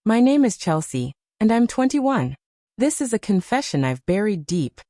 My name is Chelsea, and I'm 21. This is a confession I've buried deep.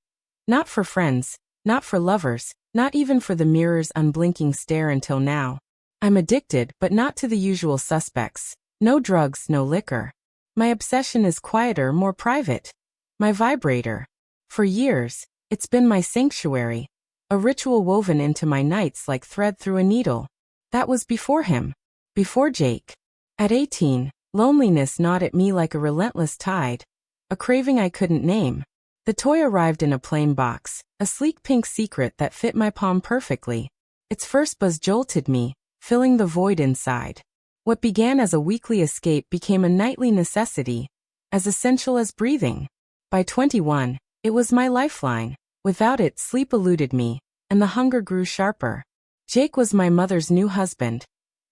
Not for friends, not for lovers, not even for the mirror's unblinking stare until now. I'm addicted, but not to the usual suspects. No drugs, no liquor. My obsession is quieter, more private. My vibrator. For years, it's been my sanctuary. A ritual woven into my nights like thread through a needle. That was before him. Before Jake. At 18, loneliness gnawed at me like a relentless tide. A craving I couldn't name. The toy arrived in a plain box, a sleek pink secret that fit my palm perfectly. Its first buzz jolted me, filling the void inside. What began as a weekly escape became a nightly necessity, as essential as breathing. By 21, it was my lifeline. Without it, sleep eluded me, and the hunger grew sharper. Jake was my mother's new husband,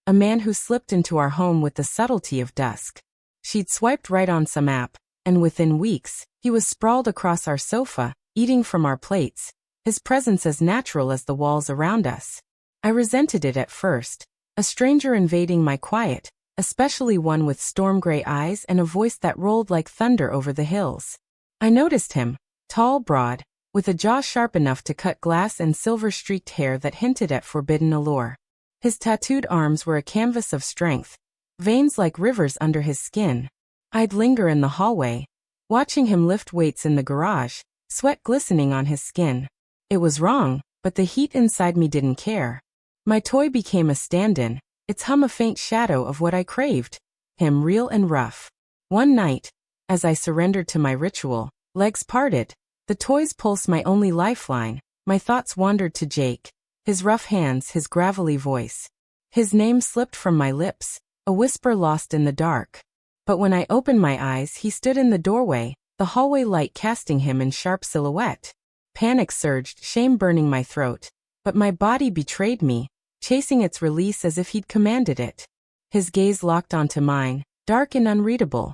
a man who slipped into our home with the subtlety of dusk. She'd swiped right on some app, and within weeks, he was sprawled across our sofa, eating from our plates, his presence as natural as the walls around us. I resented it at first, a stranger invading my quiet, especially one with storm-gray eyes and a voice that rolled like thunder over the hills. I noticed him, tall, broad, with a jaw sharp enough to cut glass and silver-streaked hair that hinted at forbidden allure. His tattooed arms were a canvas of strength, veins like rivers under his skin. I'd linger in the hallway, watching him lift weights in the garage, sweat glistening on his skin. It was wrong, but the heat inside me didn't care. My toy became a stand-in, its hum a faint shadow of what I craved, him real and rough. One night, as I surrendered to my ritual, legs parted, the toy's pulse my only lifeline, my thoughts wandered to Jake, his rough hands, his gravelly voice. His name slipped from my lips, a whisper lost in the dark. But when I opened my eyes, he stood in the doorway, the hallway light casting him in sharp silhouette. Panic surged, shame burning my throat. But my body betrayed me, chasing its release as if he'd commanded it. His gaze locked onto mine, dark and unreadable.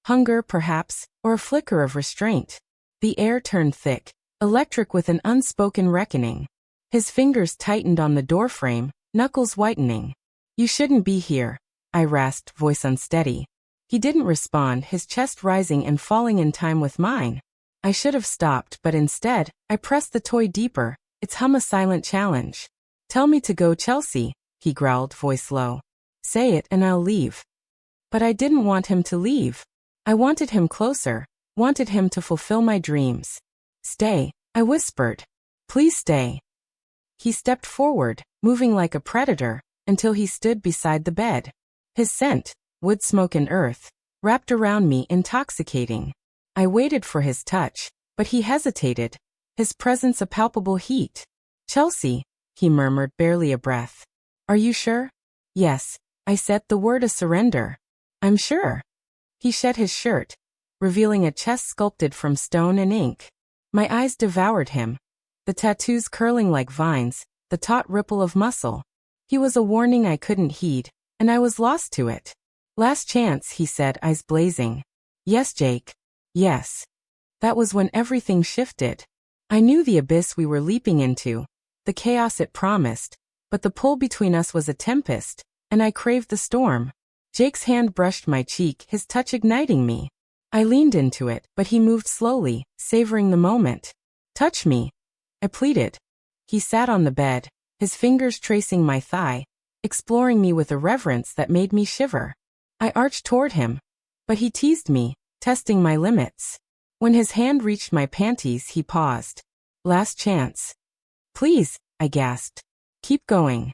Hunger, perhaps, or a flicker of restraint. The air turned thick, electric with an unspoken reckoning. His fingers tightened on the doorframe, knuckles whitening. "You shouldn't be here," I rasped, voice unsteady. He didn't respond, his chest rising and falling in time with mine. I should have stopped, but instead, I pressed the toy deeper, its hum a silent challenge. "Tell me to go, Chelsea," he growled, voice low. "Say it and I'll leave." But I didn't want him to leave. I wanted him closer, wanted him to fulfill my dreams. "Stay," I whispered. "Please stay." He stepped forward, moving like a predator, until he stood beside the bed. His scent, wood smoke and earth, wrapped around me, intoxicating. I waited for his touch, but he hesitated, his presence a palpable heat. "Chelsea," he murmured, barely a breath. "Are you sure?" "Yes," I said, the word a surrender. "I'm sure." He shed his shirt, revealing a chest sculpted from stone and ink. My eyes devoured him, the tattoos curling like vines, the taut ripple of muscle. He was a warning I couldn't heed, and I was lost to it. "Last chance," he said, eyes blazing. "Yes, Jake. Yes." That was when everything shifted. I knew the abyss we were leaping into, the chaos it promised, but the pull between us was a tempest, and I craved the storm. Jake's hand brushed my cheek, his touch igniting me. I leaned into it, but he moved slowly, savoring the moment. "Touch me," I pleaded. He sat on the bed, his fingers tracing my thigh, exploring me with a reverence that made me shiver. I arched toward him, but he teased me, testing my limits. When his hand reached my panties, he paused. "Last chance." "Please," I gasped. "Keep going."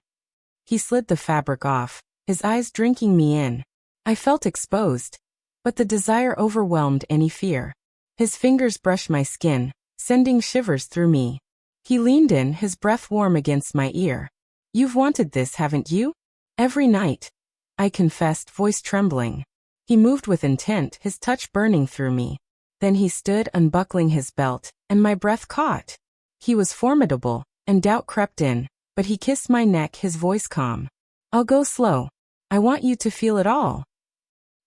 He slid the fabric off, his eyes drinking me in. I felt exposed, but the desire overwhelmed any fear. His fingers brushed my skin, sending shivers through me. He leaned in, his breath warm against my ear. "You've wanted this, haven't you?" "Every night," I confessed, voice trembling. He moved with intent, his touch burning through me. Then he stood, unbuckling his belt, and my breath caught. He was formidable, and doubt crept in, but he kissed my neck, his voice calm. "I'll go slow. I want you to feel it all."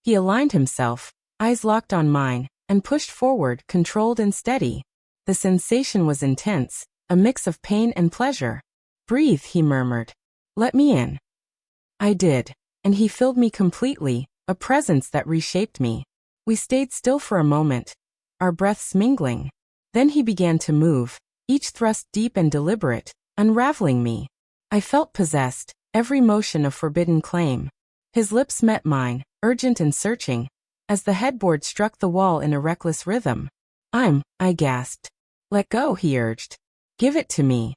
He aligned himself, eyes locked on mine, and pushed forward, controlled and steady. The sensation was intense, a mix of pain and pleasure. "Breathe," he murmured. "Let me in." I did, and he filled me completely, a presence that reshaped me. We stayed still for a moment, our breaths mingling. Then he began to move, each thrust deep and deliberate, unraveling me. I felt possessed, every motion a forbidden claim. His lips met mine, urgent and searching, as the headboard struck the wall in a reckless rhythm. I gasped. Let go, he urged. Give it to me.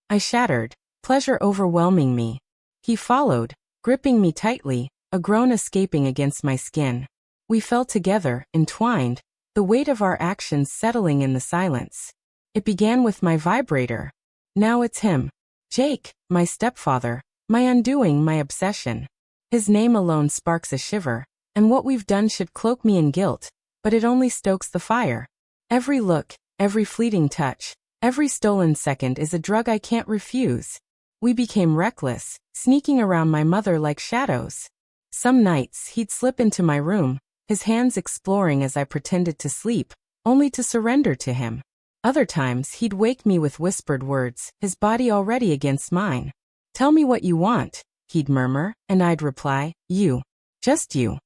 I shattered, pleasure overwhelming me. He followed, gripping me tightly, a groan escaping against my skin. We fell together, entwined, the weight of our actions settling in the silence. It began with my vibrator. Now it's him. Jake, my stepfather, my undoing, my obsession. His name alone sparks a shiver, and what we've done should cloak me in guilt, but it only stokes the fire. Every look, every fleeting touch, every stolen second is a drug I can't refuse. We became reckless, sneaking around my mother like shadows. Some nights he'd slip into my room, his hands exploring as I pretended to sleep, only to surrender to him. Other times he'd wake me with whispered words, his body already against mine. Tell me what you want, he'd murmur, and I'd reply, you. Just you.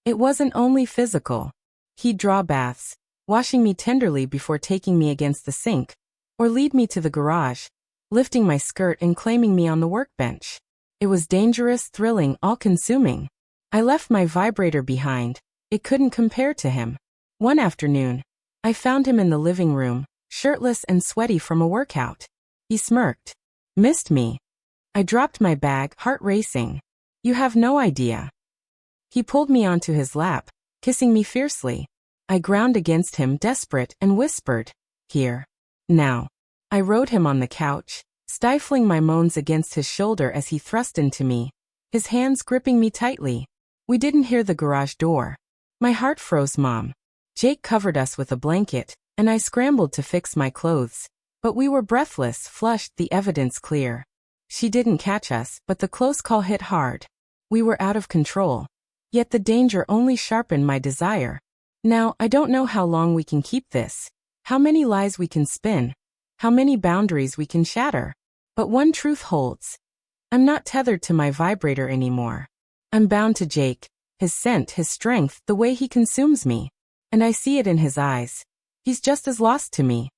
It wasn't only physical. He'd draw baths, washing me tenderly before taking me against the sink, or lead me to the garage, lifting my skirt and claiming me on the workbench. It was dangerous, thrilling, all-consuming. I left my vibrator behind. It couldn't compare to him. One afternoon, I found him in the living room, shirtless and sweaty from a workout. He smirked. Missed me. I dropped my bag, heart racing. You have no idea. He pulled me onto his lap, kissing me fiercely. I ground against him, desperate, and whispered, here. Now. I rode him on the couch, stifling my moans against his shoulder as he thrust into me, his hands gripping me tightly. We didn't hear the garage door. My heart froze, Mom. Jake covered us with a blanket, and I scrambled to fix my clothes. But we were breathless, flushed, the evidence clear. She didn't catch us, but the close call hit hard. We were out of control. Yet the danger only sharpened my desire. Now, I don't know how long we can keep this, how many lies we can spin, how many boundaries we can shatter. But one truth holds. I'm not tethered to my vibrator anymore. I'm bound to Jake, his scent, his strength, the way he consumes me. And I see it in his eyes. He's just as lost to me,